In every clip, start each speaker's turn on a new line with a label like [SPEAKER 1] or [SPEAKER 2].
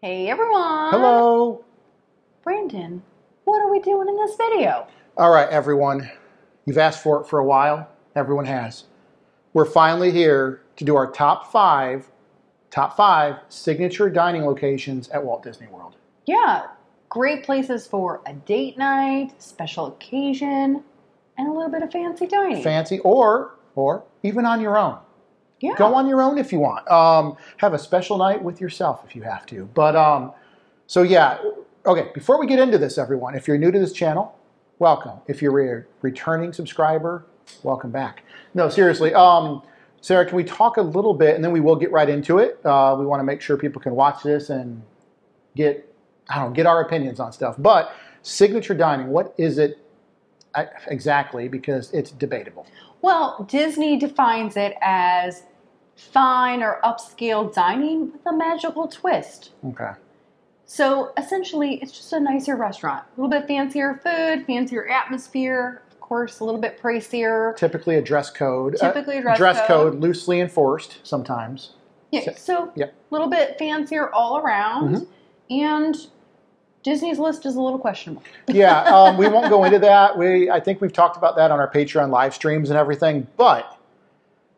[SPEAKER 1] Hey everyone!
[SPEAKER 2] Hello!
[SPEAKER 1] Brandon, what are we doing in this video?
[SPEAKER 2] All right, everyone. You've asked for it for a while. Everyone has. We're finally here to do our top five signature dining locations at Walt Disney World.
[SPEAKER 1] Yeah, great places for a date night, special occasion, and a little bit of fancy dining.
[SPEAKER 2] Fancy or even on your own.
[SPEAKER 1] Yeah.
[SPEAKER 2] Go on your own if you want. Have a special night with yourself if you have to. But, so yeah. Okay, before we get into this, everyone, if you're new to this channel, welcome. If you're a returning subscriber, welcome back. No, seriously. Sarah, can we talk a little bit, and then we will get right into it. We want to make sure people can watch this and get our opinions on stuff. But signature dining, what is it exactly? Because it's debatable.
[SPEAKER 1] Well, Disney defines it as fine or upscale dining with a magical twist.
[SPEAKER 2] Okay.
[SPEAKER 1] So essentially, it's just a nicer restaurant. A little bit fancier food, fancier atmosphere, of course, a little bit pricier.
[SPEAKER 2] Typically a dress code.
[SPEAKER 1] Typically a dress
[SPEAKER 2] code, loosely enforced sometimes.
[SPEAKER 1] Yeah, so a little bit fancier all around.
[SPEAKER 2] Mm-hmm.
[SPEAKER 1] And Disney's list is a little questionable.
[SPEAKER 2] Yeah, we won't go into that. I think we've talked about that on our Patreon live streams and everything. But,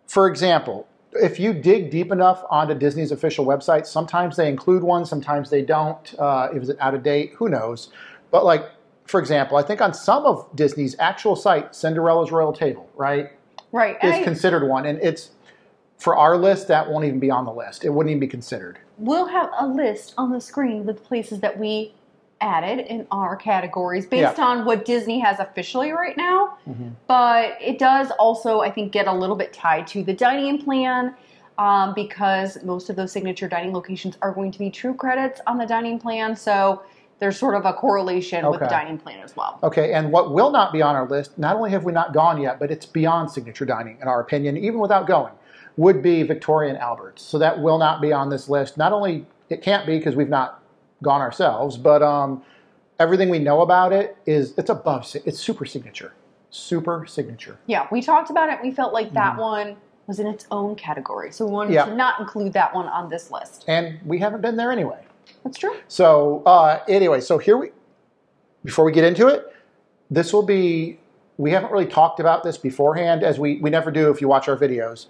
[SPEAKER 2] for example, if you dig deep enough onto Disney's official website, sometimes they include one, sometimes they don't. Is it out of date? Who knows? But, like, for example, I think on some of Disney's actual site, Cinderella's Royal Table, right?
[SPEAKER 1] Right.
[SPEAKER 2] Is considered one. And it's, for our list, that won't even be on the list. It wouldn't even be considered.
[SPEAKER 1] We'll have a list on the screen with places that we added in our categories based on what Disney has officially right now. Mm-hmm. But it does also, I think, get a little bit tied to the dining plan because most of those signature dining locations are going to be true credits on the dining plan. So there's sort of a correlation with the dining plan as well.
[SPEAKER 2] Okay, and what will not be on our list, not only have we not gone yet, but it's beyond signature dining, in our opinion, even without going, would be Victoria and Albert's. So that will not be on this list. Not only, it can't be because we've not gone ourselves, but everything we know about it it's super signature.
[SPEAKER 1] Yeah, we talked about it. We felt like that one was in its own category, so we wanted to not include that one on this list.
[SPEAKER 2] And we haven't been there anyway.
[SPEAKER 1] That's true.
[SPEAKER 2] So anyway, so before we get into it, this will be, we haven't really talked about this beforehand, as we never do if you watch our videos.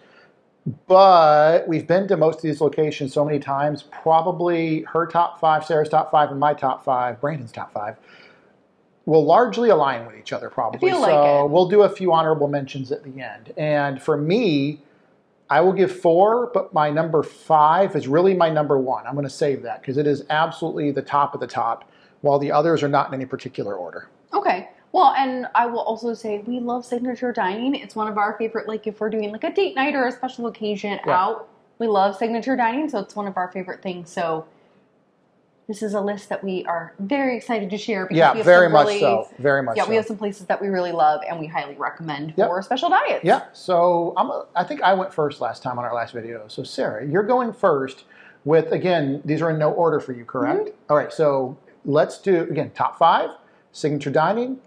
[SPEAKER 2] But we've been to most of these locations so many times, probably her top five, Sarah's top five, and my top five, Brandon's top five, will largely align with each other probably.
[SPEAKER 1] I feel like it.
[SPEAKER 2] We'll do a few honorable mentions at the end. And for me, I will give 4, but my number 5 is really my number 1. I'm going to save that because it is absolutely the top of the top, while the others are not in any particular order.
[SPEAKER 1] Okay. Well, and I will also say we love signature dining. It's one of our favorite, like if we're doing like a date night or a special occasion out, we love signature dining. So it's one of our favorite things. So this is a list that we are very excited to share. Because we have
[SPEAKER 2] very much so. Very much so.
[SPEAKER 1] Yeah, we have some places that we really love and we highly recommend for special diets.
[SPEAKER 2] Yeah, so I think I went first last time on our last video. So Sarah, you're going first with, again, these are in no order for you, correct? Mm-hmm. All right, so let's do, again, top 5, signature dining.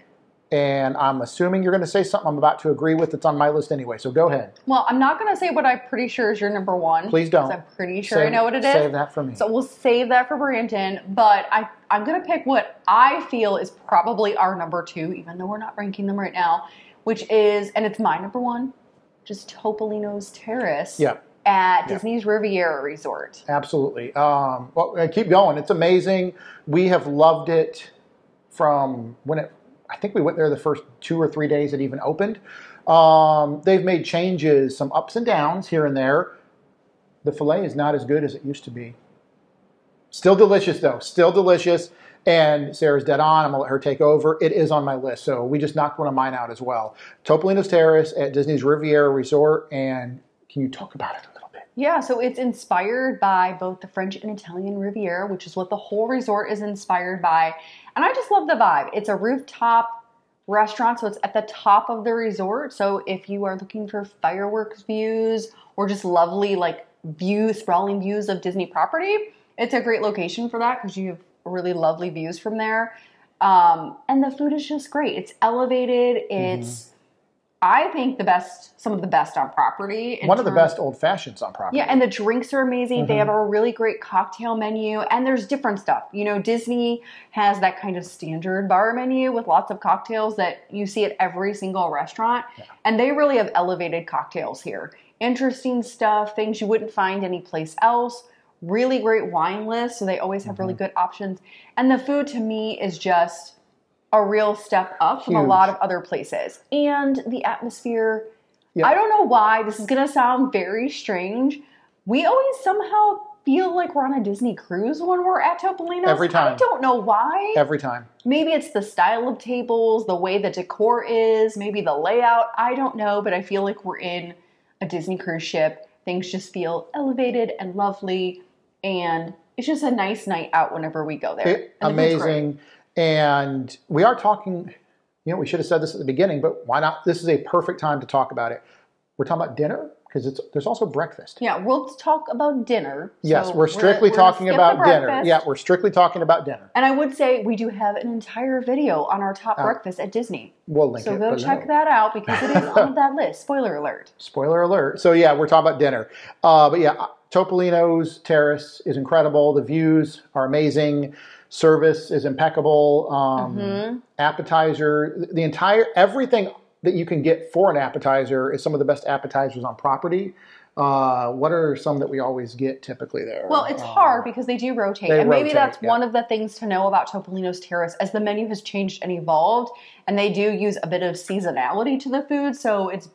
[SPEAKER 2] And I'm assuming you're going to say something I'm about to agree with that's on my list anyway, so go ahead.
[SPEAKER 1] Well, I'm not going to say what I'm pretty sure is your number 1.
[SPEAKER 2] Please don't.
[SPEAKER 1] I'm pretty sure I know what it is.
[SPEAKER 2] Save that for me.
[SPEAKER 1] So we'll save that for Brandon, but I'm going to pick what I feel is probably our number 2, even though we're not ranking them right now, which is, and it's my number 1, just Topolino's Terrace at Disney's Riviera Resort.
[SPEAKER 2] Absolutely. Well, keep going. It's amazing. We have loved it from when I think we went there the first 2 or 3 days it even opened. They've made changes, some ups and downs here and there. The filet is not as good as it used to be. Still delicious, though. Still delicious. And Sarah's dead on. I'm going to let her take over. It is on my list. So we just knocked one of mine out as well. Topolino's Terrace at Disney's Riviera Resort. And can you talk about it a little bit?
[SPEAKER 1] Yeah, so it's inspired by both the French and Italian Riviera, which is what the whole resort is inspired by. And I just love the vibe. It's a rooftop restaurant, so it's at the top of the resort. So if you are looking for fireworks views or just lovely like views, sprawling views of Disney property, it's a great location for that because you have really lovely views from there. And the food is just great. It's elevated. It's I think some of the best on property.
[SPEAKER 2] One of the best old fashions on property.
[SPEAKER 1] Yeah, and the drinks are amazing. They have a really great cocktail menu, and there's different stuff. You know, Disney has that kind of standard bar menu with lots of cocktails that you see at every single restaurant, and they really have elevated cocktails here. Interesting stuff, things you wouldn't find anyplace else. Really great wine list, so they always have really good options. And the food to me is just a real step up from a lot of other places. And the atmosphere, I don't know why, this is going to sound very strange. We always somehow feel like we're on a Disney cruise when we're at Topolino.
[SPEAKER 2] Every time.
[SPEAKER 1] I don't know why.
[SPEAKER 2] Every time.
[SPEAKER 1] Maybe it's the style of tables, the way the decor is, maybe the layout. I don't know, but I feel like we're in a Disney cruise ship. Things just feel elevated and lovely, and it's just a nice night out whenever we go there.
[SPEAKER 2] Amazing. And we are talking, you know, we should have said this at the beginning, but why not? This is a perfect time to talk about it. We're talking about dinner because there's also breakfast.
[SPEAKER 1] Yeah, we'll talk about dinner.
[SPEAKER 2] Yes, so we're strictly talking about dinner. Yeah, we're strictly talking about dinner.
[SPEAKER 1] And I would say we do have an entire video on our top breakfast at Disney.
[SPEAKER 2] We'll link it.
[SPEAKER 1] So go check that out because it is on that list. Spoiler alert.
[SPEAKER 2] Spoiler alert. So yeah, we're talking about dinner. But yeah, Topolino's Terrace is incredible. The views are amazing. Service is impeccable. Appetizer, everything that you can get for an appetizer is some of the best appetizers on property. What are some that we always get typically there?
[SPEAKER 1] Well, it's hard because they do rotate. And maybe that's one of the things to know about Topolino's Terrace as the menu has changed and evolved. And they do use a bit of seasonality to the food. So it's,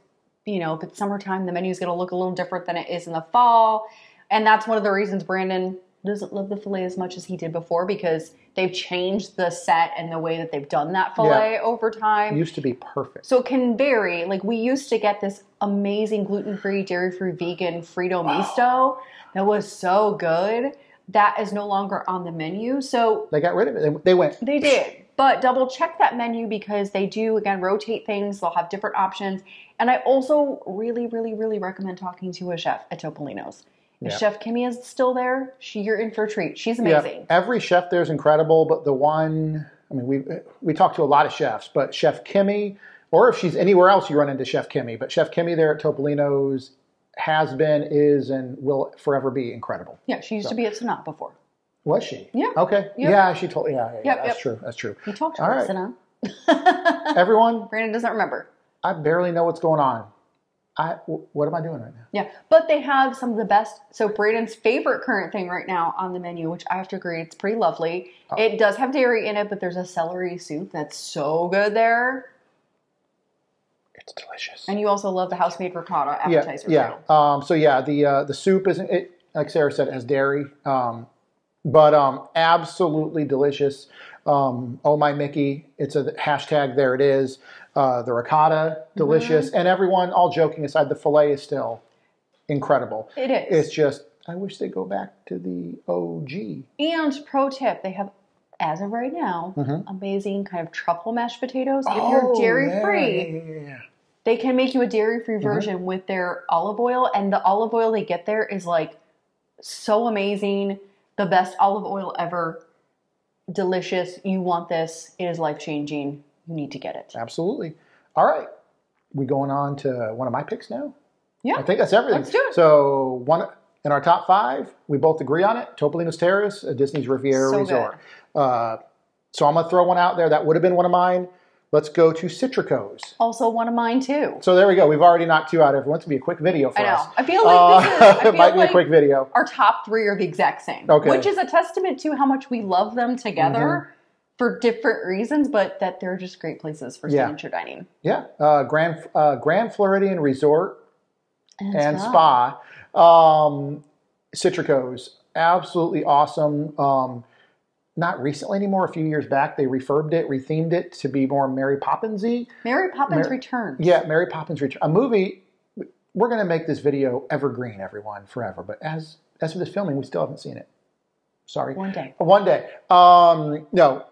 [SPEAKER 1] you know, if it's summertime, the menu is going to look a little different than it is in the fall. And that's one of the reasons Brandon doesn't love the filet as much as he did before because they've changed the set and the way that they've done that filet over time.
[SPEAKER 2] It used to be perfect.
[SPEAKER 1] So it can vary. Like we used to get this amazing gluten-free, dairy-free, vegan Frito misto that was so good. That is no longer on the menu. So
[SPEAKER 2] they got rid of it. They
[SPEAKER 1] did. But double check that menu because they do, again, rotate things. They'll have different options. And I also really, really, really recommend talking to a chef at Topolino's. If Chef Kimmy is still there, you're in for a treat. She's amazing.
[SPEAKER 2] Yeah, every chef there is incredible, but the one, I mean, we talk to a lot of chefs, but Chef Kimmy, or if she's anywhere else, you run into Chef Kimmy. But Chef Kimmy there at Topolino's has been, is, and will forever be incredible.
[SPEAKER 1] Yeah, she used to be at Sonat before.
[SPEAKER 2] Was she?
[SPEAKER 1] Yeah.
[SPEAKER 2] Okay. Yep. Yeah, she told. That's true. That's true.
[SPEAKER 1] You talked to her at
[SPEAKER 2] Sonat. Everyone.
[SPEAKER 1] Brandon doesn't remember.
[SPEAKER 2] I barely know what's going on. What am I doing right now?
[SPEAKER 1] Yeah, but they have some of the best. So Braden's favorite current thing right now on the menu, which I have to agree, it's pretty lovely. Oh. It does have dairy in it, but there's a celery soup that's so good there.
[SPEAKER 2] It's delicious.
[SPEAKER 1] And you also love the house-made ricotta appetizer.
[SPEAKER 2] Yeah. The soup isn't it? Like Sarah said, it has dairy, but absolutely delicious. Oh my Mickey! It's a hashtag. There it is. The ricotta, delicious. And everyone, all joking aside, the filet is still incredible.
[SPEAKER 1] It is.
[SPEAKER 2] It's just, I wish they'd go back to the OG.
[SPEAKER 1] And pro tip, they have, as of right now, amazing kind of truffle mashed potatoes. If you're dairy-free, they can make you a dairy-free version with their olive oil. And the olive oil they get there is like so amazing. The best olive oil ever. Delicious. You want this. It is life-changing. You need to get it.
[SPEAKER 2] Absolutely. All right. We going on to one of my picks now?
[SPEAKER 1] Yeah.
[SPEAKER 2] I think that's everything.
[SPEAKER 1] Let's do it.
[SPEAKER 2] So one in our top 5, we both agree on it. Topolino's Terrace, Disney's Riviera Resort. So I'm going to throw one out there. That would have been one of mine. Let's go to Citricos.
[SPEAKER 1] Also one of mine, too.
[SPEAKER 2] So there we go. We've already knocked 2 out. Everyone, to be a quick video for us.
[SPEAKER 1] I feel like
[SPEAKER 2] it might be a quick video.
[SPEAKER 1] Our top 3 are the exact same.
[SPEAKER 2] Okay.
[SPEAKER 1] Which is a testament to how much we love them together. For different reasons, but that they're just great places for signature dining.
[SPEAKER 2] Yeah. Grand Floridian Resort and Spa. Citricos, absolutely awesome. Not recently anymore. A few years back, they refurbed it, rethemed it to be more Mary Poppins-y.
[SPEAKER 1] Mary Poppins Returns.
[SPEAKER 2] Yeah, Mary Poppins Returns. A movie. We're going to make this video evergreen, everyone, forever. But as for this filming, we still haven't seen it. Sorry.
[SPEAKER 1] One day.
[SPEAKER 2] No.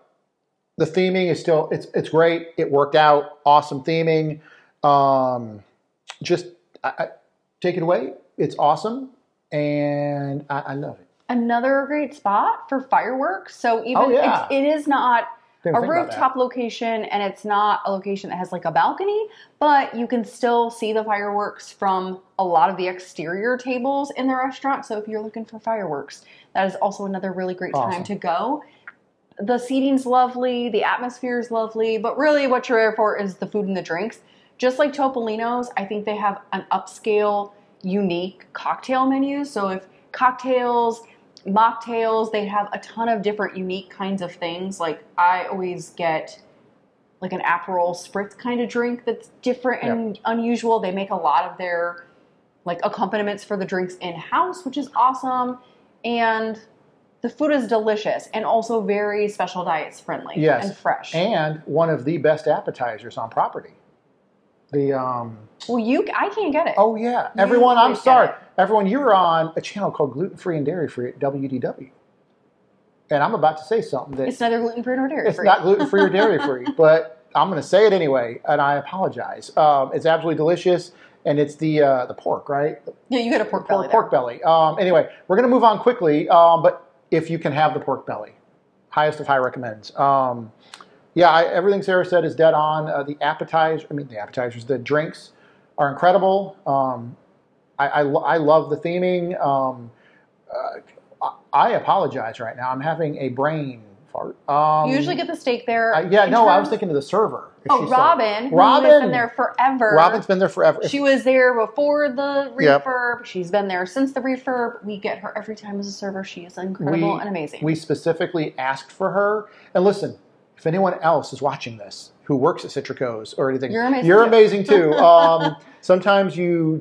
[SPEAKER 2] The theming is still, it's great. It worked out. Awesome theming. Take it away. It's awesome. And I love it.
[SPEAKER 1] Another great spot for fireworks. So even it is not
[SPEAKER 2] Didn't
[SPEAKER 1] a
[SPEAKER 2] think about that.
[SPEAKER 1] rooftop location, and it's not a location that has like a balcony, but you can still see the fireworks from a lot of the exterior tables in the restaurant. So if you're looking for fireworks, that is also another really great time to go. The seating's lovely, the atmosphere is lovely, but really what you're there for is the food and the drinks. Just like Topolino's, I think they have an upscale, unique cocktail menu. So if cocktails, mocktails, they have a ton of different unique kinds of things. Like I always get like an Aperol spritz kind of drink that's different and unusual. They make a lot of their like accompaniments for the drinks in-house, which is awesome. And the food is delicious and also very special diets friendly and fresh.
[SPEAKER 2] And one of the best appetizers on property. The
[SPEAKER 1] I can't get it.
[SPEAKER 2] Oh yeah, everyone. I'm sorry, everyone. You're on a channel called Gluten Free and Dairy Free at WDW, and I'm about to say something that
[SPEAKER 1] it's neither gluten free nor dairy free.
[SPEAKER 2] It's not gluten free or dairy free, but I'm going to say it anyway, and I apologize. It's absolutely delicious, and it's the pork, right?
[SPEAKER 1] Yeah, you get a pork belly.
[SPEAKER 2] Pork belly. Anyway, we're going to move on quickly, but if you can have the pork belly, highest of high recommends. Everything Sarah said is dead on. The appetizers, the drinks are incredible. I love the theming. I apologize right now. I'm having a brain fart.
[SPEAKER 1] You usually get the steak there.
[SPEAKER 2] I was thinking of the server.
[SPEAKER 1] Robin has been there forever.
[SPEAKER 2] Robin's been there forever.
[SPEAKER 1] She was there before the refurb. Yep. She's been there since the refurb. We get her every time as a server. She is incredible and amazing.
[SPEAKER 2] We specifically asked for her. And listen, if anyone else is watching this who works at Citricos or anything, you're amazing too. Sometimes you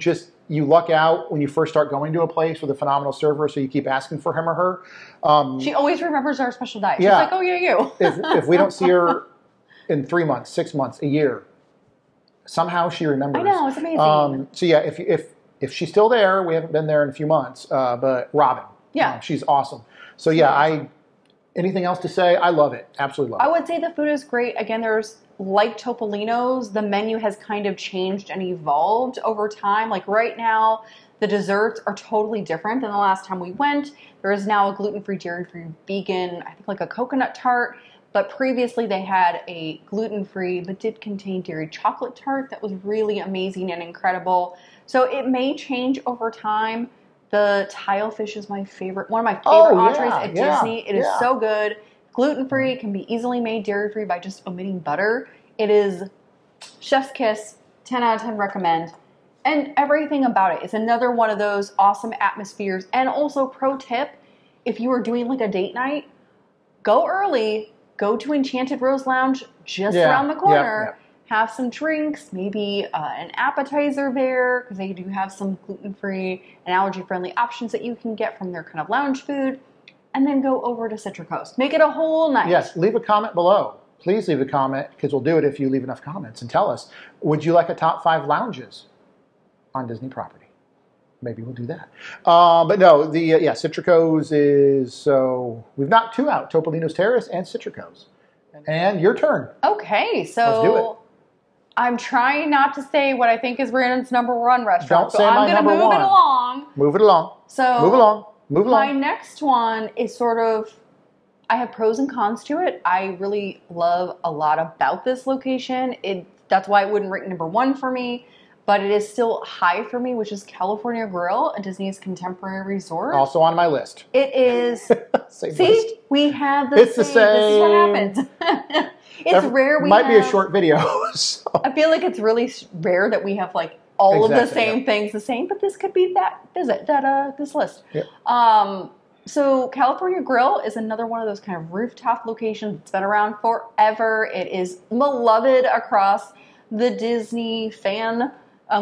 [SPEAKER 2] luck out when you first start going to a place with a phenomenal server, so you keep asking for him or her.
[SPEAKER 1] She always remembers our special diet. She's like, oh yeah, you.
[SPEAKER 2] if we don't see her in 3 months, 6 months, a year, somehow she remembers.
[SPEAKER 1] I know, it's amazing.
[SPEAKER 2] If she's still there, we haven't been there in a few months, but Robin, she's awesome. So anything else to say? I love it. Absolutely love it.
[SPEAKER 1] I would say the food is great. Again, there's like Topolino's, the menu has kind of changed and evolved over time. Like right now, the desserts are totally different than the last time we went. There is now a gluten-free, dairy-free, vegan, I think like a coconut tart. But previously they had a gluten-free but did contain dairy chocolate tart that was really amazing and incredible. So it may change over time. The tile fish is my favorite, one of my favorite entrees at Disney. It is so good. Gluten-free, can be easily made dairy-free by just omitting butter. It is chef's kiss, 10 out of 10 recommend. And everything about it is another one of those awesome atmospheres. And also pro tip, if you are doing like a date night, go early, go to Enchanted Rose Lounge just around the corner. Have some drinks, maybe an appetizer there, because they do have some gluten-free and allergy-friendly options that you can get from their kind of lounge food, and then go over to Citricos. Make it a whole night.
[SPEAKER 2] Yes, leave a comment below. Please leave a comment, because we'll do it if you leave enough comments, and tell us, would you like a top 5 lounges on Disney property? Maybe we'll do that. But no, Citricos is, so we've knocked 2 out, Topolino's Terrace and Citricos. And your turn.
[SPEAKER 1] Okay, so
[SPEAKER 2] let's do it.
[SPEAKER 1] I'm trying not to say what I think is Brandon's #1 restaurant.
[SPEAKER 2] Don't say my
[SPEAKER 1] I'm going to move it along.
[SPEAKER 2] Move it along.
[SPEAKER 1] So
[SPEAKER 2] move along.
[SPEAKER 1] My next one is sort of, I have pros and cons to it. I really love a lot about this location. That's why it wouldn't rank #1 for me, but it is still high for me, which is California Grill, a Disney's contemporary resort.
[SPEAKER 2] Also on my list.
[SPEAKER 1] It is.
[SPEAKER 2] Same
[SPEAKER 1] see,
[SPEAKER 2] list.
[SPEAKER 1] We have the
[SPEAKER 2] It's
[SPEAKER 1] same.
[SPEAKER 2] the same.
[SPEAKER 1] This is what happens. It's rare we
[SPEAKER 2] might be a short video. So.
[SPEAKER 1] I feel like it's really rare that we have like all of the same things the same, but this could be this list.
[SPEAKER 2] Yep.
[SPEAKER 1] So California Grill is another one of those kind of rooftop locations that's been around forever. It is beloved across the Disney fan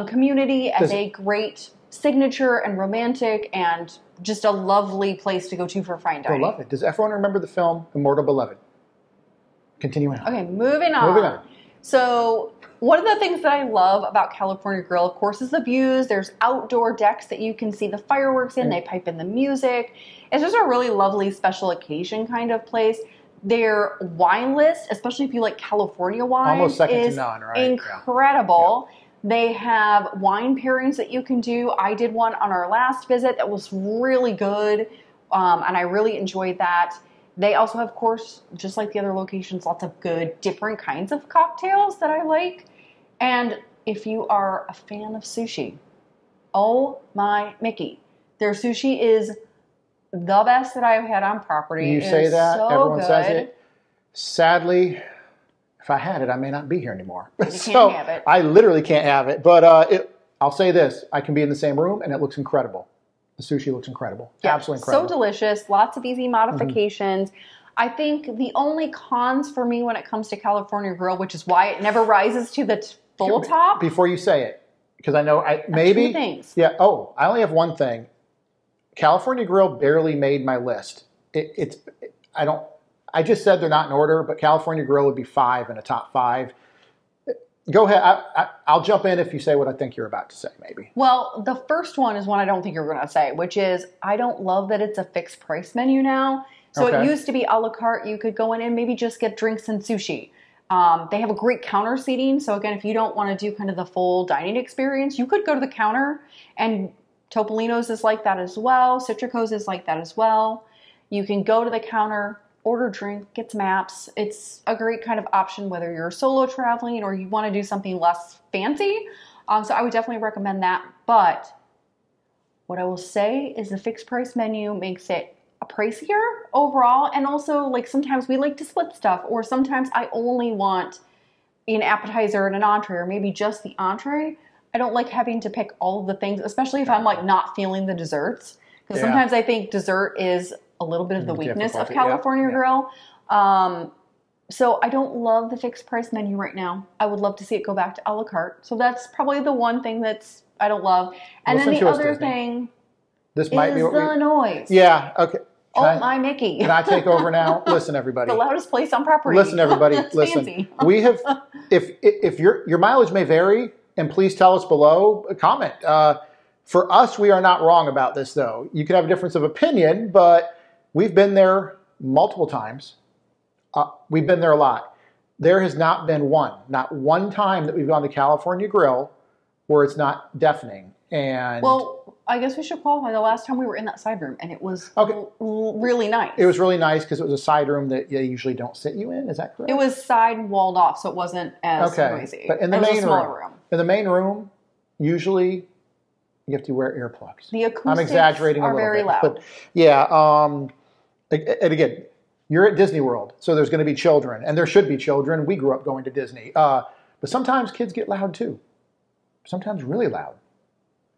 [SPEAKER 1] community as a great signature and romantic and just a lovely place to go to for fine dining.
[SPEAKER 2] Beloved. Does everyone remember the film Immortal Beloved? Continuing on.
[SPEAKER 1] Okay, moving on. So one of the things that I love about California Grill, of course, is the views. There's outdoor decks that you can see the fireworks in. They pipe in the music. It's just a really lovely special occasion kind of place. Their wine list, especially if you like California wine,
[SPEAKER 2] almost second to none, right?
[SPEAKER 1] Incredible. Yeah. They have wine pairings that you can do. I did one on our last visit that was really good, and I really enjoyed that. They also have, of course, just like the other locations, lots of good different kinds of cocktails that I like. And if you are a fan of sushi, oh my Mickey, their sushi is the best that I've had on property.
[SPEAKER 2] You say that,
[SPEAKER 1] so
[SPEAKER 2] everyone
[SPEAKER 1] good.
[SPEAKER 2] says it. Sadly, if I had it, I may not be here anymore.
[SPEAKER 1] You can't have it.
[SPEAKER 2] I literally can't have it. But I'll say this, I can be in the same room and it looks incredible. The sushi looks incredible.
[SPEAKER 1] Yeah,
[SPEAKER 2] absolutely incredible.
[SPEAKER 1] So delicious. Lots of easy modifications. I think the only cons for me when it comes to California Grill, which is why it never rises to the full top.
[SPEAKER 2] Before you say it, because I know maybe.
[SPEAKER 1] 2 things.
[SPEAKER 2] Yeah. Oh, I only have one thing. California Grill barely made my list. I just said they're not in order, but California Grill would be 5 in a top 5. Go ahead. I'll jump in if you say what I think you're about to say, maybe.
[SPEAKER 1] Well, the first one is one I don't think you're going to say, which is I don't love that it's a fixed price menu now. So It used to be a la carte. You could go in and maybe just get drinks and sushi. They have a great counter seating. So again, if you don't want to do kind of the full dining experience, you could go to the counter, and Topolino's is like that as well. Citricos is like that as well. You can go to the counter, order drink, get some apps. It's a great kind of option whether you're solo traveling or you want to do something less fancy. So I would definitely recommend that. But what I will say is the fixed price menu makes it pricier overall. And also, like, sometimes we like to split stuff, or sometimes I only want an appetizer and an entree, or maybe just the entree. I don't like having to pick all of the things, especially if I'm like not feeling the desserts. Because sometimes I think dessert is a little bit of the weakness of California Grill. So I don't love the fixed price menu right now. I would love to see it go back to a la carte. So that's probably the one thing that's I don't love. And then the other thing
[SPEAKER 2] is the
[SPEAKER 1] noise.
[SPEAKER 2] Yeah, okay.
[SPEAKER 1] My Mickey.
[SPEAKER 2] Can I take over now? Listen, everybody.
[SPEAKER 1] The loudest place on property.
[SPEAKER 2] Listen, everybody. Listen.
[SPEAKER 1] Fancy.
[SPEAKER 2] We have, if your mileage may vary, and please tell us below, comment. For us, we are not wrong about this, though. You can have a difference of opinion, but we've been there multiple times. We've been there a lot. There has not been not one time that we've gone to California Grill where it's not deafening. And
[SPEAKER 1] well, I guess we should qualify. The last time we were in that side room, and it was really nice.
[SPEAKER 2] It was really nice because it was a side room that you usually don't sit you in. Is that correct?
[SPEAKER 1] It was side walled off, so it wasn't as noisy.
[SPEAKER 2] But in the main room, usually you have to wear earplugs.
[SPEAKER 1] The acoustics
[SPEAKER 2] I'm exaggerating a little
[SPEAKER 1] very
[SPEAKER 2] bit.
[SPEAKER 1] loud.
[SPEAKER 2] But yeah, and again, you're at Disney World, so there's going to be children, and there should be children. We grew up going to Disney. But sometimes kids get loud too. Sometimes really loud.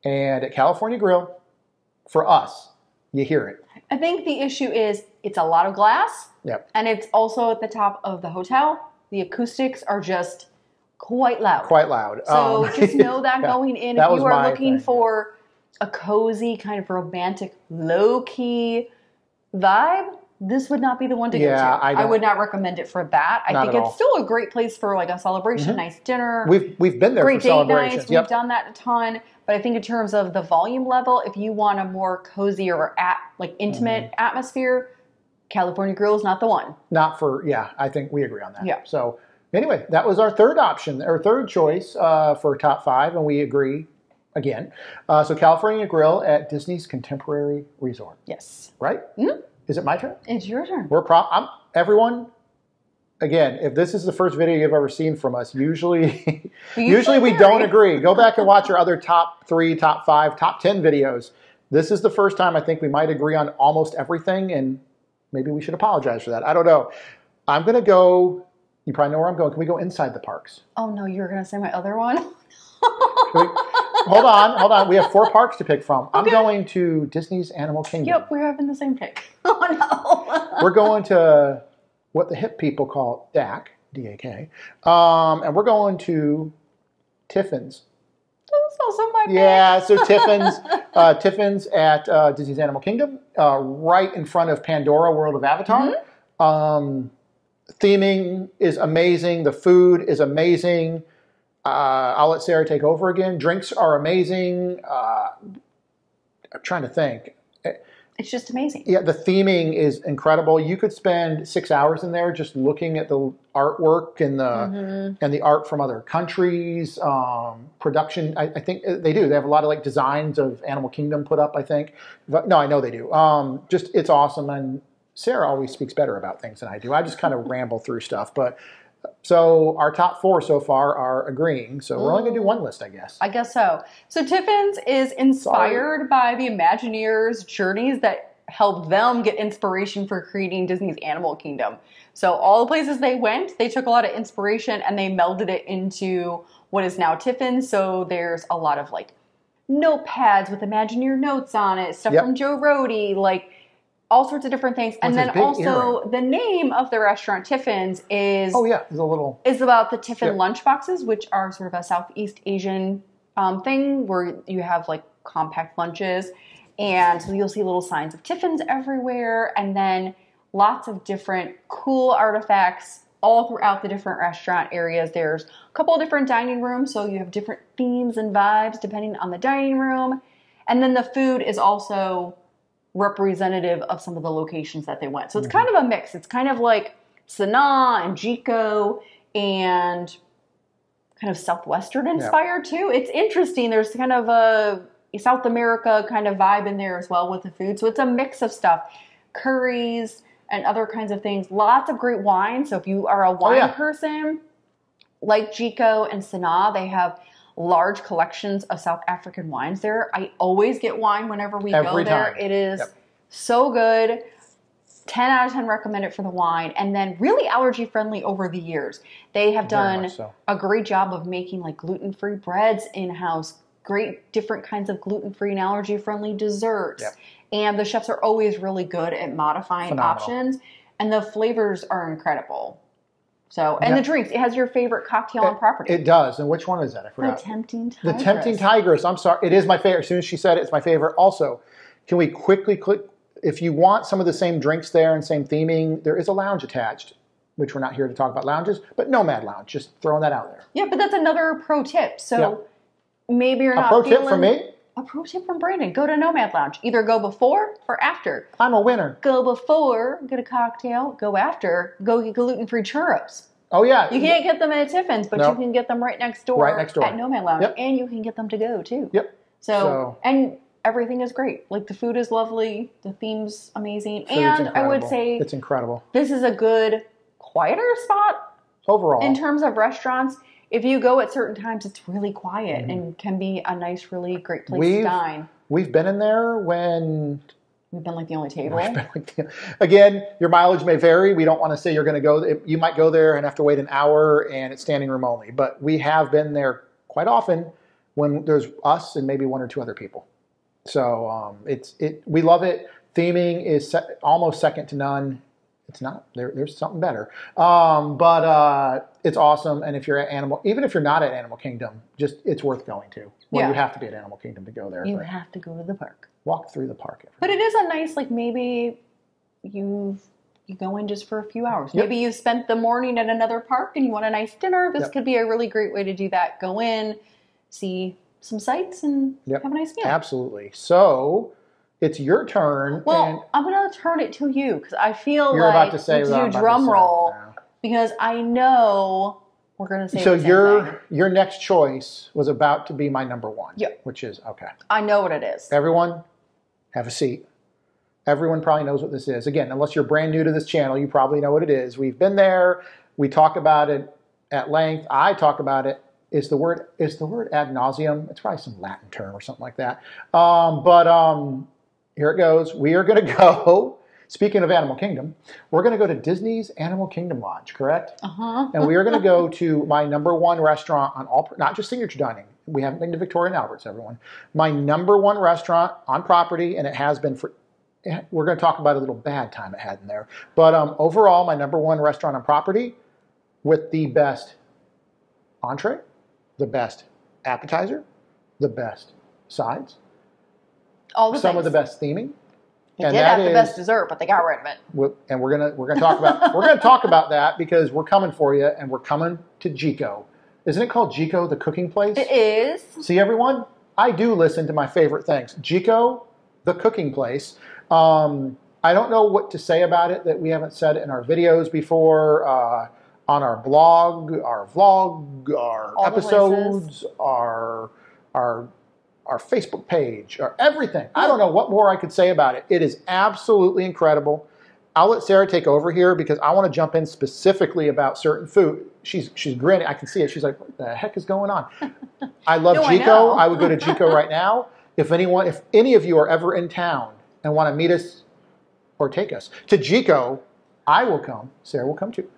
[SPEAKER 2] And at California Grill, for us, you hear it.
[SPEAKER 1] I think the issue is it's a lot of glass.
[SPEAKER 2] Yep.
[SPEAKER 1] And it's also at the top of the hotel. The acoustics are just quite loud.
[SPEAKER 2] Quite loud.
[SPEAKER 1] So just know that going in. If you are looking for a cozy, kind of romantic, low-key vibe, this would not be the one to go to. I would not recommend it for that. I think it's still a great place for like a celebration, nice dinner.
[SPEAKER 2] We've been there for celebrations.
[SPEAKER 1] Nights. We've done that a ton. But I think in terms of the volume level, if you want a more cozy or intimate atmosphere, California Grill is not the one.
[SPEAKER 2] Not for, I think we agree on that.
[SPEAKER 1] Yeah.
[SPEAKER 2] So anyway, that was our third option, our third choice for top 5, and we agree again. So California Grill at Disney's Contemporary Resort.
[SPEAKER 1] Yes.
[SPEAKER 2] Right? Mm-hmm. Is it my turn?
[SPEAKER 1] It's your turn.
[SPEAKER 2] Everyone, again, if this is the first video you've ever seen from us, usually we don't agree. Go back and watch our other top 3, top 5, top 10 videos. This is the first time I think we might agree on almost everything, and maybe we should apologize for that. I don't know. I'm going to go, you probably know where I'm going. Can we go inside the parks?
[SPEAKER 1] Oh, no, you were going to say my other one?
[SPEAKER 2] Hold on. We have 4 parks to pick from. Okay. I'm going to Disney's Animal Kingdom.
[SPEAKER 1] Yep, we're having the same pick. Oh,
[SPEAKER 2] no. We're going to what the hip people call DAC, D-A-K. And we're going to Tiffins.
[SPEAKER 1] That's also my pick.
[SPEAKER 2] Yeah, so Tiffins at Disney's Animal Kingdom, right in front of Pandora World of Avatar. Mm-hmm. Theming is amazing. The food is amazing. I'll let Sarah take over again. Drinks are amazing. I'm trying to think.
[SPEAKER 1] It's just amazing.
[SPEAKER 2] Yeah, the theming is incredible. You could spend 6 hours in there just looking at the artwork and the art from other countries. Production, I think they do. They have a lot of designs of Animal Kingdom put up, I think. No, I know they do. Just it's awesome. And Sarah always speaks better about things than I do. I just kind of ramble through stuff. But so our top 4 so far are agreeing. So we're only going to do one list, I guess.
[SPEAKER 1] I guess so. So Tiffins is inspired by the Imagineers' journeys that helped them get inspiration for creating Disney's Animal Kingdom. So all the places they went, they took a lot of inspiration and they melded it into what is now Tiffins. So there's a lot of like notepads with Imagineer notes on it, stuff from Joe Rohde, like all sorts of different things. And then also the name of the restaurant Tiffins is is about the Tiffin lunchboxes, which are sort of a Southeast Asian thing where you have like compact lunches. And so you'll see little signs of Tiffins everywhere, and then lots of different cool artifacts all throughout the different restaurant areas. There's a couple of different dining rooms, so you have different themes and vibes depending on the dining room. And then the food is also representative of some of the locations that they went. So it's kind of a mix. It's kind of like Sanaa and Jiko and kind of Southwestern inspired too. It's interesting. There's kind of a South America kind of vibe in there as well with the food. So it's a mix of stuff. Curries and other kinds of things. Lots of great wine. So if you are a wine person, like Jiko and Sanaa, they have large collections of South African wines there. I always get wine whenever we go there. It is so good. 10 out of 10 recommend it for the wine. And then really allergy friendly over the years. They have done a great job of making like gluten-free breads in-house, great different kinds of gluten-free and allergy-friendly desserts. And the chefs are always really good at modifying options. And the flavors are incredible. So, and the drinks. It has your favorite cocktail on property.
[SPEAKER 2] It does. And which one is that? I forgot.
[SPEAKER 1] The Tempting Tigress.
[SPEAKER 2] The Tempting Tigress. I'm sorry. It is my favorite. As soon as she said it, it's my favorite. Also, can we quickly click? If you want some of the same drinks there and same theming, there is a lounge attached, which we're not here to talk about lounges, but Nomad Lounge. Just throwing that out there.
[SPEAKER 1] Yeah, but that's another pro tip. So maybe you're not
[SPEAKER 2] feeling... A pro tip from me?
[SPEAKER 1] A pro tip from Brandon. Go to Nomad Lounge. Either go before or after.
[SPEAKER 2] I'm a winner.
[SPEAKER 1] Go before, get a cocktail. Go after, go get gluten-free churros.
[SPEAKER 2] Oh, yeah.
[SPEAKER 1] You can't get them at Tiffins, but you can get them right next door at Nomad Lounge.
[SPEAKER 2] Yep.
[SPEAKER 1] And you can get them to go, too.
[SPEAKER 2] Yep.
[SPEAKER 1] So, and everything is great. Like, the food is lovely. The theme's amazing.
[SPEAKER 2] Food's
[SPEAKER 1] and
[SPEAKER 2] incredible.
[SPEAKER 1] I would say...
[SPEAKER 2] It's incredible.
[SPEAKER 1] This is a good, quieter spot.
[SPEAKER 2] Overall.
[SPEAKER 1] In terms of restaurants. If you go at certain times, it's really quiet and can be a nice, really great place to dine.
[SPEAKER 2] We've been in there when...
[SPEAKER 1] We've been like the only table.
[SPEAKER 2] Again, your mileage may vary. We don't want to say you're going to go. You might go there and have to wait an hour and it's standing room only. But we have been there quite often when there's us and maybe 1 or 2 other people. So we love it. Theming is almost second to none. It's not. There's something better. But it's awesome. And if you're at even if you're not at Animal Kingdom, it's worth going to. Well, you have to be at Animal Kingdom to go there.
[SPEAKER 1] You have to go to the park.
[SPEAKER 2] Walk through the park.
[SPEAKER 1] But it is a nice, like maybe you go in just for a few hours. Maybe you spent the morning at another park and you want a nice dinner. This could be a really great way to do that. Go in, see some sights, and have a nice meal.
[SPEAKER 2] Absolutely. So it's your turn.
[SPEAKER 1] Well, I'm going to turn it to you because I feel
[SPEAKER 2] you're
[SPEAKER 1] like
[SPEAKER 2] about to say
[SPEAKER 1] do drum roll because I know we're going to say
[SPEAKER 2] so
[SPEAKER 1] the same thing.
[SPEAKER 2] Your next choice was about to be my number 1.
[SPEAKER 1] Yep.
[SPEAKER 2] Which is okay.
[SPEAKER 1] I know what it is.
[SPEAKER 2] Everyone, have a seat. Everyone probably knows what this is. Again, unless you're brand new to this channel, you probably know what it is. We've been there. We talk about it at length. I talk about it. Is the word ad nauseum? It's probably some Latin term or something like that. Here it goes. We are going to go, speaking of Animal Kingdom, we're going to go to Disney's Animal Kingdom Lodge, correct? And we are going to go to my number 1 restaurant on all, not just signature dining. We haven't been to Victoria and Albert's, everyone. My number 1 restaurant on property, and it has been for, we're going to talk about a little bad time it had in there. But overall, my number 1 restaurant on property with the best entree, the best appetizer, the best sides,
[SPEAKER 1] all the
[SPEAKER 2] some
[SPEAKER 1] things.
[SPEAKER 2] of the best theming.
[SPEAKER 1] It did have the best dessert, but they got rid of it.
[SPEAKER 2] And we're gonna talk about that because we're coming for you, and we're coming to Jiko. Isn't it called Jiko, the cooking place?
[SPEAKER 1] It is.
[SPEAKER 2] See, everyone, I do listen to my favorite things. Jiko, the cooking place. I don't know what to say about it that we haven't said in our videos before, on our blog, our vlog, our episodes, our Facebook page, or everything. I don't know what more I could say about it. It is absolutely incredible. I'll let Sarah take over here because I want to jump in specifically about certain food. She's grinning. I can see it. She's like, what the heck is going on? I love Jiko. I would go to Jiko right now. If any of you are ever in town and want to meet us or take us to Jiko, I will come. Sarah will come too.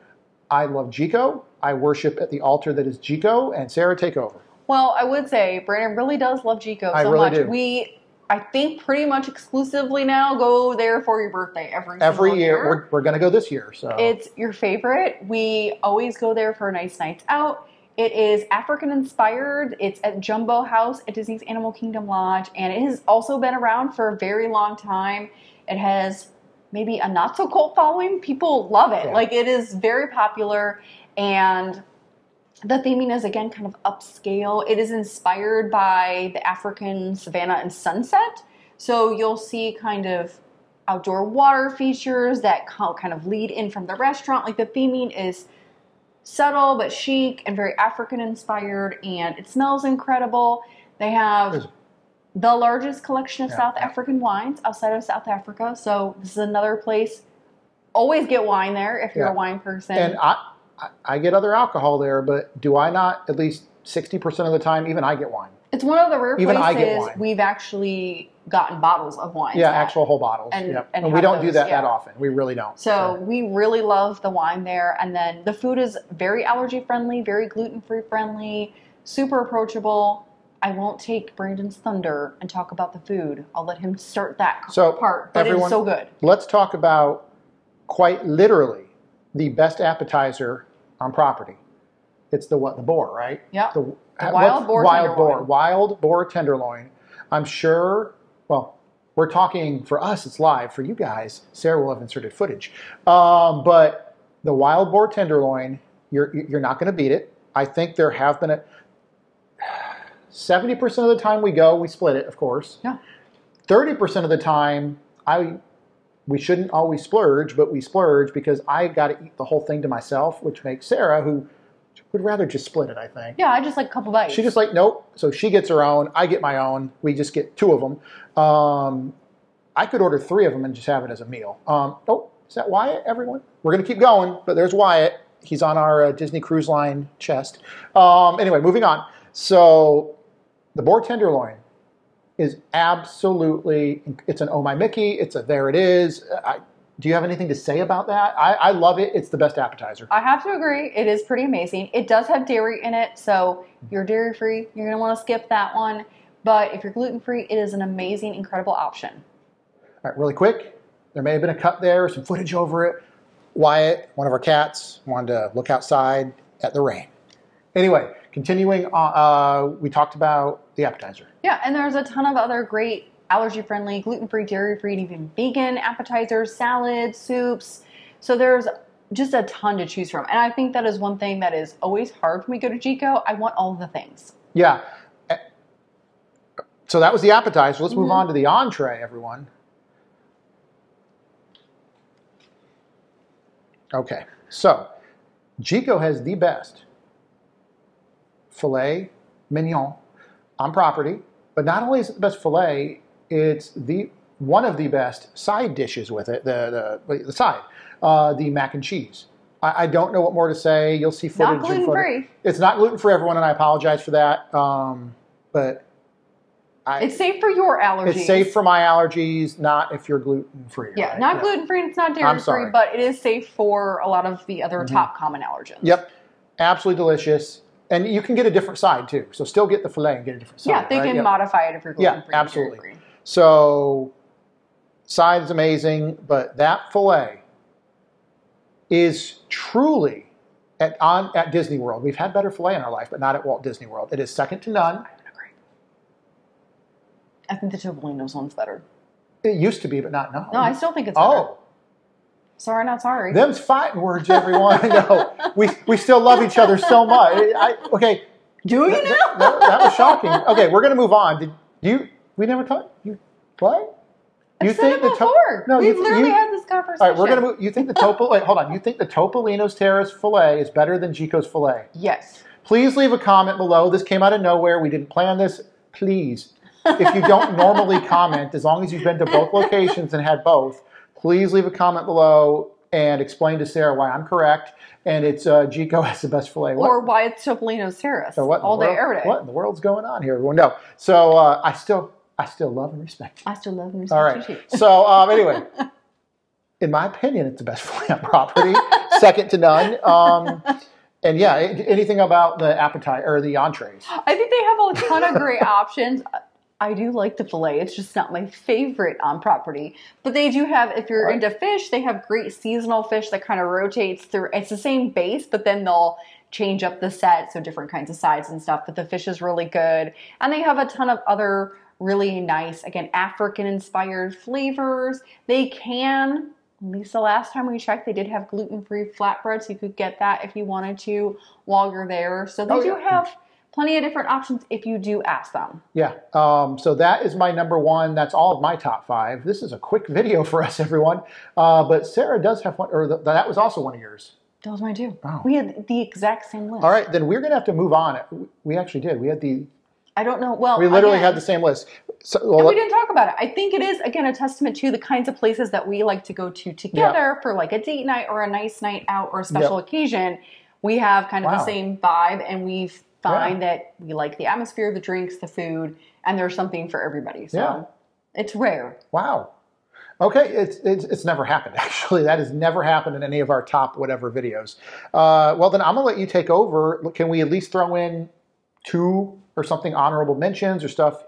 [SPEAKER 2] I love Jiko. I worship at the altar that is Jiko. And Sarah, take over.
[SPEAKER 1] Well, I would say Brandon really does love Jiko so
[SPEAKER 2] really
[SPEAKER 1] much.
[SPEAKER 2] Do.
[SPEAKER 1] I think pretty much exclusively now go there for your birthday every
[SPEAKER 2] year. We're going to go this year. So
[SPEAKER 1] it's your favorite. We always go there for nice nights out. It is African inspired. It's at Jumbo House at Disney's Animal Kingdom Lodge, and it has also been around for a very long time. It has maybe a not so cult following. People love it.
[SPEAKER 2] Yeah.
[SPEAKER 1] Like, it is very popular, and the theming is, again, kind of upscale. It is inspired by the African savanna and sunset. So you'll see kind of outdoor water features that kind of lead in from the restaurant. Like, the theming is subtle but chic and very African inspired, and it smells incredible. They have the largest collection of South African wines outside of South Africa. So this is another place. Always get wine there if you're a wine person.
[SPEAKER 2] And I get other alcohol there, but do I not at least 60% of the time, even I get wine?
[SPEAKER 1] It's one of the rare
[SPEAKER 2] even
[SPEAKER 1] places
[SPEAKER 2] I get wine.
[SPEAKER 1] We've actually gotten bottles of wine.
[SPEAKER 2] Yeah, actual whole bottles. And we don't do that that often. We really don't.
[SPEAKER 1] So we really love the wine there. And then the food is very allergy friendly, very gluten-free friendly, super approachable. I won't take Brandon's thunder and talk about the food. I'll let him start that part. But it's so good.
[SPEAKER 2] Let's talk about quite literally the best appetizer on property. It's the boar, right?
[SPEAKER 1] Yeah. The wild boar tenderloin.
[SPEAKER 2] Wild boar tenderloin. I'm sure, well, we're talking, for us, it's live. For you guys, Sarah will have inserted footage. But the wild boar tenderloin, you're not going to beat it. I think there have been 70% of the time we go, we split it, of course.
[SPEAKER 1] Yeah.
[SPEAKER 2] 30% of the time, we shouldn't always splurge, but we splurge because I got to eat the whole thing to myself, which makes Sarah, who would rather just split it, I think.
[SPEAKER 1] Yeah, I just like a couple bites.
[SPEAKER 2] She just like, nope. So she gets her own. I get my own. We just get 2 of them. I could order 3 of them and just have it as a meal. Oh, is that Wyatt, everyone? We're going to keep going, but there's Wyatt. He's on our Disney Cruise Line chest. Anyway, moving on. So the boar tenderloin is absolutely, it's an oh my Mickey. It's a there it is. Do you have anything to say about that? I love it. It's the best appetizer.
[SPEAKER 1] I have to agree. It is pretty amazing. It does have dairy in it, so if you're dairy-free, you're going to want to skip that one. But if you're gluten-free, it is an amazing, incredible option.
[SPEAKER 2] All right, really quick. There may have been a cut there, some footage over it. Wyatt, one of our cats, wanted to look outside at the rain. Anyway, continuing on, we talked about the appetizer.
[SPEAKER 1] Yeah, and there's a ton of other great allergy-friendly, gluten-free, dairy-free, and even vegan appetizers, salads, soups. So there's just a ton to choose from. And I think that is one thing that is always hard when we go to Jiko. I want all the things.
[SPEAKER 2] Yeah. So that was the appetizer. Let's move on to the entree, everyone. Okay. So Jiko has the best filet mignon on property. But not only is it the best filet, it's one of the best side dishes with it, the side, the mac and cheese. I don't know what more to say. You'll see footage.
[SPEAKER 1] Not gluten-free.
[SPEAKER 2] It's not gluten-free, everyone, and I apologize for that. But
[SPEAKER 1] it's safe for your allergies.
[SPEAKER 2] It's safe for my allergies, not if you're gluten-free.
[SPEAKER 1] Yeah,
[SPEAKER 2] right?
[SPEAKER 1] not gluten-free, it's not dairy-free, but it is safe for a lot of the other top common allergens.
[SPEAKER 2] Yep, absolutely delicious. And you can get a different side, too. So still get the filet and get a different side.
[SPEAKER 1] Yeah, they can modify it if you're gluten-free.
[SPEAKER 2] Yeah, absolutely. So side is amazing, but that filet is truly at Disney World. We've had better filet in our life, but not at Walt Disney World. It is second to none.
[SPEAKER 1] I would agree. I think the Topolino's one's better.
[SPEAKER 2] It used to be, but not now.
[SPEAKER 1] No, I still think it's better.
[SPEAKER 2] Oh.
[SPEAKER 1] Sorry, not sorry.
[SPEAKER 2] Them's fighting words, everyone. No, we still love each other so much. Okay.
[SPEAKER 1] Do you now?
[SPEAKER 2] That was shocking. Okay, we're going to move on. We never talked? What?
[SPEAKER 1] I've said it before.
[SPEAKER 2] No,
[SPEAKER 1] we've literally had this conversation.
[SPEAKER 2] All right, we're going to move. You think wait, hold on. You think the Topolino's Terrace filet is better than Jiko's filet?
[SPEAKER 1] Yes.
[SPEAKER 2] Please leave a comment below. This came out of nowhere. We didn't plan this. Please. If you don't normally comment, as long as you've been to both locations and had both, please leave a comment below and explain to Sarah why I'm correct. And it's Jiko has the best filet.
[SPEAKER 1] Or why it's Topolino's Terrace.
[SPEAKER 2] So
[SPEAKER 1] all day, every day.
[SPEAKER 2] What in the world's going on here, everyone? No. So I still love and respect you.
[SPEAKER 1] I still love and respect
[SPEAKER 2] All right.
[SPEAKER 1] you too.
[SPEAKER 2] So anyway, in my opinion, it's the best filet on property, second to none. And yeah, anything about the appetite or the entrees?
[SPEAKER 1] I think they have a ton of great options. I do like the filet. It's just not my favorite on property. But they do have, if you're into fish, they have great seasonal fish that kind of rotates through. It's the same base, but then they'll change up the set, so different kinds of sides and stuff. But the fish is really good. And they have a ton of other really nice, again, African-inspired flavors. They can, at least the last time we checked, they did have gluten-free flatbread, so you could get that if you wanted to while you're there. So they do have plenty of different options if you do ask them.
[SPEAKER 2] Yeah. So that is my number one. That's all of my top 5. This is a quick video for us, everyone. But Sarah does have one, or that was also one of yours.
[SPEAKER 1] That was mine too.
[SPEAKER 2] Wow.
[SPEAKER 1] We had the exact same list.
[SPEAKER 2] All right, then we're going to have to move on. We actually did. We had the...
[SPEAKER 1] I don't know. Well,
[SPEAKER 2] we literally had the same list. So,
[SPEAKER 1] and we didn't talk about it. I think it is, again, a testament to the kinds of places that we like to go to together for like a date night or a nice night out or a special occasion. We have kind of the same vibe, and we find that we like the atmosphere, the drinks, the food, and there's something for everybody. So it's rare.
[SPEAKER 2] Wow. Okay, it's never happened, actually. That has never happened in any of our top whatever videos. Well, then I'm going to let you take over. Can we at least throw in 2 or something honorable mentions or stuff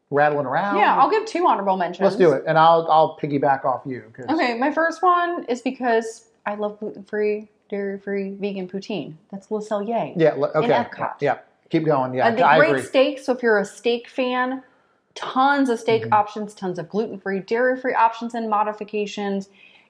[SPEAKER 2] rattling around?
[SPEAKER 1] Yeah, I'll give 2 honorable mentions.
[SPEAKER 2] Let's do it, and I'll piggyback off you.
[SPEAKER 1] Okay, my first one is because I love gluten-free, dairy-free, vegan poutine. That's Le Cellier.
[SPEAKER 2] Yeah, okay.
[SPEAKER 1] In Epcot.
[SPEAKER 2] Yeah, keep going. Yeah,
[SPEAKER 1] And
[SPEAKER 2] I
[SPEAKER 1] great
[SPEAKER 2] agree.
[SPEAKER 1] steaks, so if you're a steak fan, tons of steak options, tons of gluten-free, dairy-free options and modifications.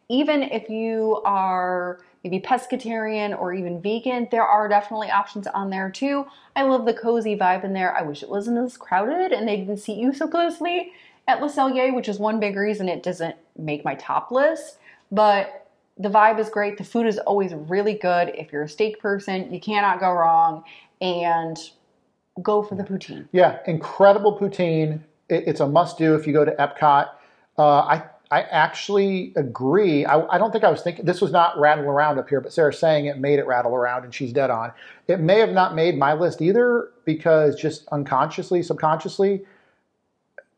[SPEAKER 1] Even if you are maybe pescatarian or even vegan, there are definitely options on there too. I love the cozy vibe in there. I wish it wasn't as crowded and they didn't seat you so closely at Le Cellier, which is one big reason it doesn't make my top list. But the vibe is great. The food is always really good. If you're a steak person, you cannot go wrong. And go for the poutine.
[SPEAKER 2] Yeah, incredible poutine. It's a must-do if you go to Epcot. I actually agree. I don't think I was thinking, this was not rattle around up here, but Sarah's saying it made it rattle around, and she's dead on. It may have not made my list either, because just unconsciously, subconsciously,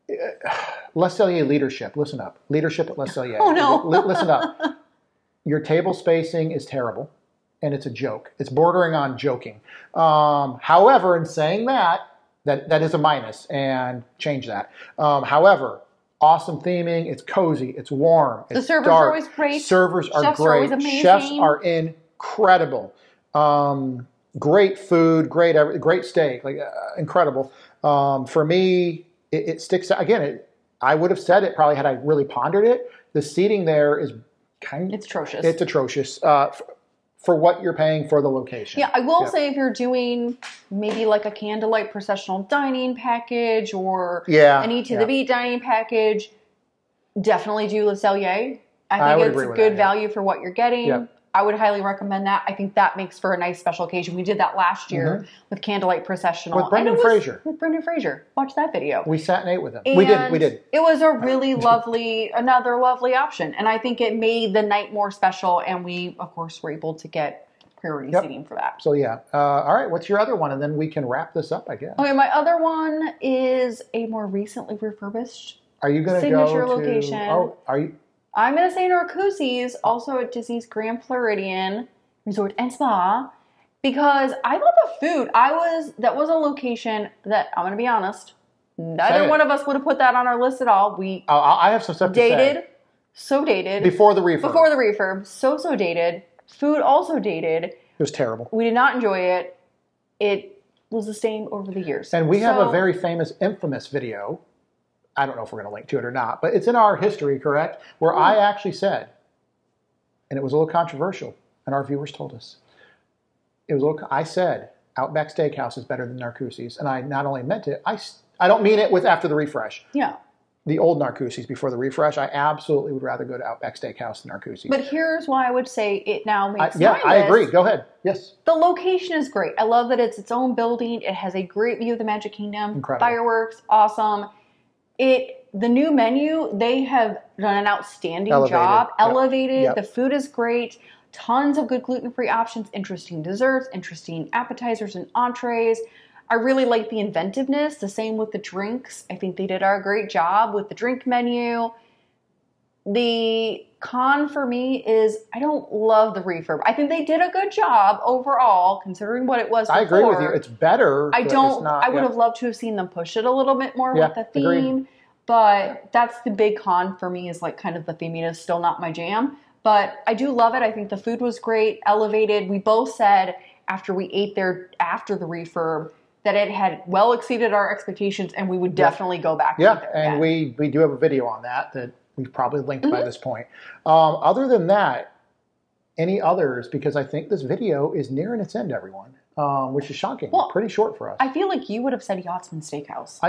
[SPEAKER 2] Le Cellier leadership. Listen up. Leadership at Le Cellier.
[SPEAKER 1] Oh, no.
[SPEAKER 2] Listen up. Your table spacing is terrible, and it's a joke. It's bordering on joking. However, in saying that is a minus, and change that. However, awesome theming. It's cozy. It's warm. It's
[SPEAKER 1] the servers
[SPEAKER 2] dark.
[SPEAKER 1] are always great.
[SPEAKER 2] Servers are
[SPEAKER 1] Chefs
[SPEAKER 2] great.
[SPEAKER 1] are always amazing.
[SPEAKER 2] Chefs are incredible. Great food. Great steak. Like incredible. For me, it sticks out. Again, I would have said it probably had I really pondered it. The seating there is
[SPEAKER 1] it's atrocious.
[SPEAKER 2] It's atrocious. For what you're paying for the location.
[SPEAKER 1] Yeah, I will say if you're doing maybe like a candlelight processional dining package or an Eat to the Beat dining package, definitely do Le Cellier. I think it's good value for what you're getting. Yep. I would highly recommend that. I think that makes for a nice special occasion. We did that last year with Candlelight Processional.
[SPEAKER 2] With Brendan Fraser.
[SPEAKER 1] With Brendan Fraser. Watch that video.
[SPEAKER 2] We sat and ate with him.
[SPEAKER 1] And
[SPEAKER 2] we did.
[SPEAKER 1] It was a really another lovely option. And I think it made the night more special. And we, of course, were able to get priority seating for that.
[SPEAKER 2] So, yeah. All right. What's your other one? And then we can wrap this up, I guess.
[SPEAKER 1] Okay, my other one is a more recently refurbished
[SPEAKER 2] Are you going to
[SPEAKER 1] signature location.
[SPEAKER 2] Oh, are you?
[SPEAKER 1] I'm going to say Narcoossee's, also at Disney's Grand Floridian Resort and Spa, because I love the food. That was a location that, I'm going to be honest, neither one of us would have put that on our list at all.
[SPEAKER 2] I have some stuff to say.
[SPEAKER 1] So dated.
[SPEAKER 2] Before the refurb.
[SPEAKER 1] So dated. Food also dated.
[SPEAKER 2] It was terrible.
[SPEAKER 1] We did not enjoy it. It was the same over the years.
[SPEAKER 2] And we have a very famous, infamous video. I don't know if we're going to link to it or not, but it's in our history, correct? Where I actually said, and it was a little controversial, and our viewers told us, I said, Outback Steakhouse is better than Narcoossee's, and I not only meant it, I don't mean it with after the refresh.
[SPEAKER 1] Yeah.
[SPEAKER 2] The old Narcoossee's before the refresh, I absolutely would rather go to Outback Steakhouse than Narcoossee's.
[SPEAKER 1] But here's why I would say it now makes
[SPEAKER 2] I agree. Go ahead. Yes.
[SPEAKER 1] The location is great. I love that it's its own building. It has a great view of the Magic Kingdom.
[SPEAKER 2] Incredible.
[SPEAKER 1] Fireworks, awesome. It the new menu, they have done an outstanding job.
[SPEAKER 2] Yep.
[SPEAKER 1] Elevated.
[SPEAKER 2] Yep.
[SPEAKER 1] The food is great. Tons of good gluten-free options, interesting desserts, interesting appetizers and entrees. I really like the inventiveness. The same with the drinks. I think they did a great job with the drink menu. The con for me is I don't love the refurb. I think they did a good job overall, considering what it was before.
[SPEAKER 2] I agree with you. It's better.
[SPEAKER 1] I would have loved to have seen them push it a little bit more with the theme.
[SPEAKER 2] Agreed.
[SPEAKER 1] But that's the big con for me, is like kind of the theminess still not my jam. But I do love it. I think the food was great, elevated. We both said after we ate there after the refurb that it had well exceeded our expectations, and we would definitely go back.
[SPEAKER 2] Yeah, and we do have a video on that we've probably linked by this point. Other than that, any others? Because I think this video is nearing its end, everyone, which is shocking. Well, pretty short for us.
[SPEAKER 1] I feel like you would have said Yachtsman Steakhouse.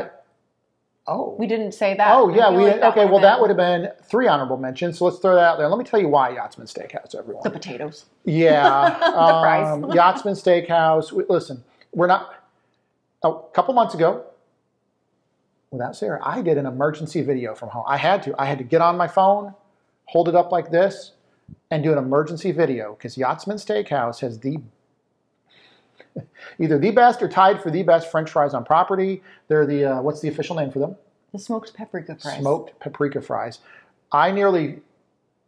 [SPEAKER 1] We didn't say that.
[SPEAKER 2] Oh, yeah. That would have been 3 honorable mentions. So let's throw that out there. Let me tell you why Yachtsman Steakhouse, everyone.
[SPEAKER 1] The potatoes.
[SPEAKER 2] Yeah.
[SPEAKER 1] The fries.
[SPEAKER 2] Yachtsman Steakhouse. Listen, we're not... A couple months ago, without Sarah, I did an emergency video from home. I had to get on my phone, hold it up like this, and do an emergency video, because Yachtsman Steakhouse has either the best or tied for the best French fries on property. They're the, what's the official name for them?
[SPEAKER 1] The smoked paprika fries.
[SPEAKER 2] Smoked paprika fries. I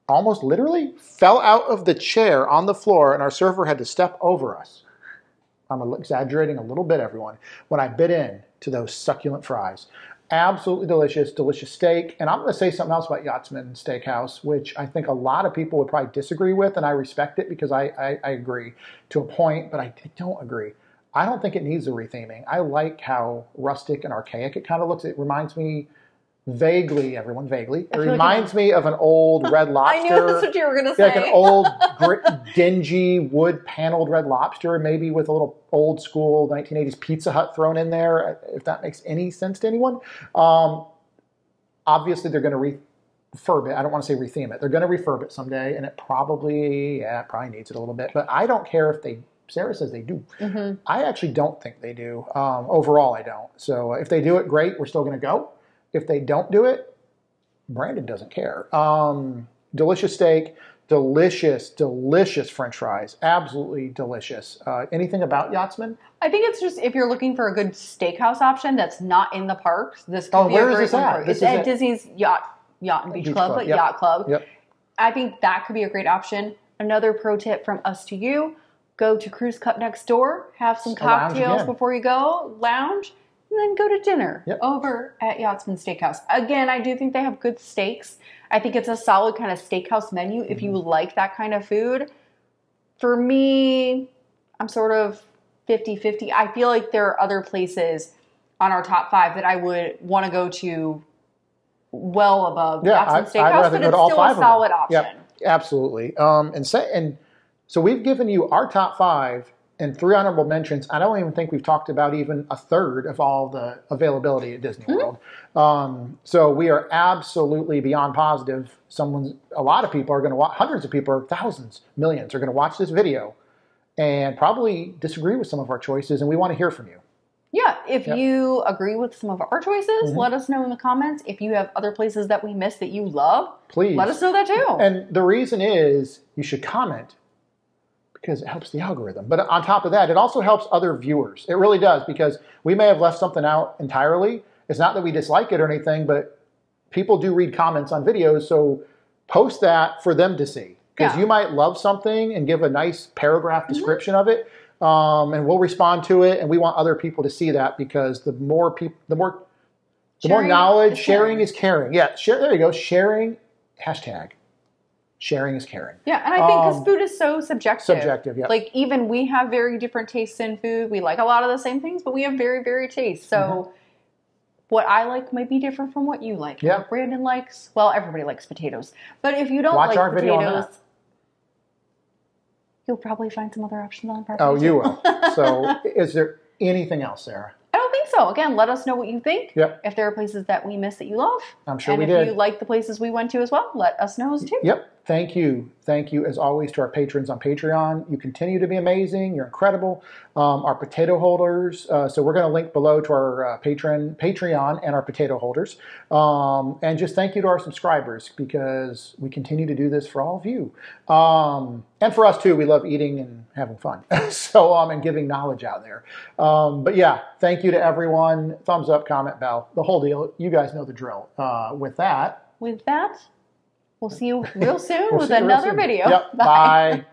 [SPEAKER 2] almost literally fell out of the chair on the floor, and our server had to step over us. I'm exaggerating a little bit, everyone, when I bit in to those succulent fries. Absolutely delicious, delicious steak. And I'm going to say something else about Yachtsman Steakhouse, which I think a lot of people would probably disagree with, and I respect it because I agree to a point, but I don't agree. I don't think it needs a retheming. I like how rustic and archaic it kind of looks. It reminds me vaguely, it reminds me of an old Red Lobster.
[SPEAKER 1] I knew that's what you were going to say.
[SPEAKER 2] Like an old, dingy, wood-paneled Red Lobster, maybe with a little old-school 1980s Pizza Hut thrown in there, if that makes any sense to anyone. Obviously, they're going to refurb it. I don't want to say retheme it. They're going to refurb it someday, and it probably needs it a little bit. But I don't care if they... Sarah says they do. Mm-hmm. I actually don't think they do. Overall, I don't. So if they do it, great. We're still going to go. If they don't do it, Brandon doesn't care. Delicious steak, delicious French fries, absolutely delicious. Anything about Yachtsman?
[SPEAKER 1] I think it's just if you're looking for a good steakhouse option that's not in the parks, this could be a great one. It's at Disney's Yacht and Beach Club, but
[SPEAKER 2] yep.
[SPEAKER 1] Yacht Club.
[SPEAKER 2] Yep.
[SPEAKER 1] I think that could be a great option. Another pro tip from us to you: go to Cruise Cup next door, have some cocktails before you go, lounge. And then go to dinner over at Yachtsman Steakhouse. Again, I do think they have good steaks. I think it's a solid kind of steakhouse menu if you like that kind of food. For me, I'm sort of 50-50. I feel like there are other places on our top 5 that I would want to go to well above Yachtsman Steakhouse, but it's still a solid option.
[SPEAKER 2] Yep, absolutely. And so we've given you our top 5 and 3 honorable mentions. I don't even think we've talked about even a third of all the availability at Disney World. So we are absolutely beyond positive. A lot of people are going to watch, hundreds of people, thousands, millions are going to watch this video and probably disagree with some of our choices, and we want to hear from you.
[SPEAKER 1] Yeah, if you agree with some of our choices, let us know in the comments. If you have other places that we missed that you love,
[SPEAKER 2] please
[SPEAKER 1] let us know that too.
[SPEAKER 2] And the reason is you should comment, because it helps the algorithm. But on top of that, it also helps other viewers. It really does, because we may have left something out entirely. It's not that we dislike it or anything, but people do read comments on videos, so post that for them to see. Because you might love something and give a nice paragraph description of it, and we'll respond to it, and we want other people to see that, because the more knowledge, sharing is caring. Yeah, there you go, sharing, hashtag. Sharing is caring.
[SPEAKER 1] Yeah, and I think because food is so subjective.
[SPEAKER 2] Subjective, yeah.
[SPEAKER 1] Like, even we have very different tastes in food. We like a lot of the same things, but we have very varied tastes. So what I like might be different from what you like.
[SPEAKER 2] Yeah.
[SPEAKER 1] What Brandon likes, well, everybody likes potatoes. But if you don't like potatoes, you'll probably find some other options on property.
[SPEAKER 2] Oh, you will. So is there anything else, Sarah?
[SPEAKER 1] I don't think so. Again, let us know what you think.
[SPEAKER 2] Yep.
[SPEAKER 1] If there are places that we missed that you love.
[SPEAKER 2] I'm sure we
[SPEAKER 1] did. And if you like the places we went to as well, let us know too.
[SPEAKER 2] Yep. Thank you. Thank you, as always, to our patrons on Patreon. You continue to be amazing. You're incredible. Our potato holders. So we're going to link below to our Patreon and our potato holders. And just thank you to our subscribers, because we continue to do this for all of you. And for us, too. We love eating and having fun. And giving knowledge out there. But yeah, thank you to everyone. Thumbs up, comment, bell, the whole deal. You guys know the drill. With that,
[SPEAKER 1] we'll see you real soon with
[SPEAKER 2] see you real
[SPEAKER 1] another
[SPEAKER 2] soon.
[SPEAKER 1] video.
[SPEAKER 2] Yep. Bye.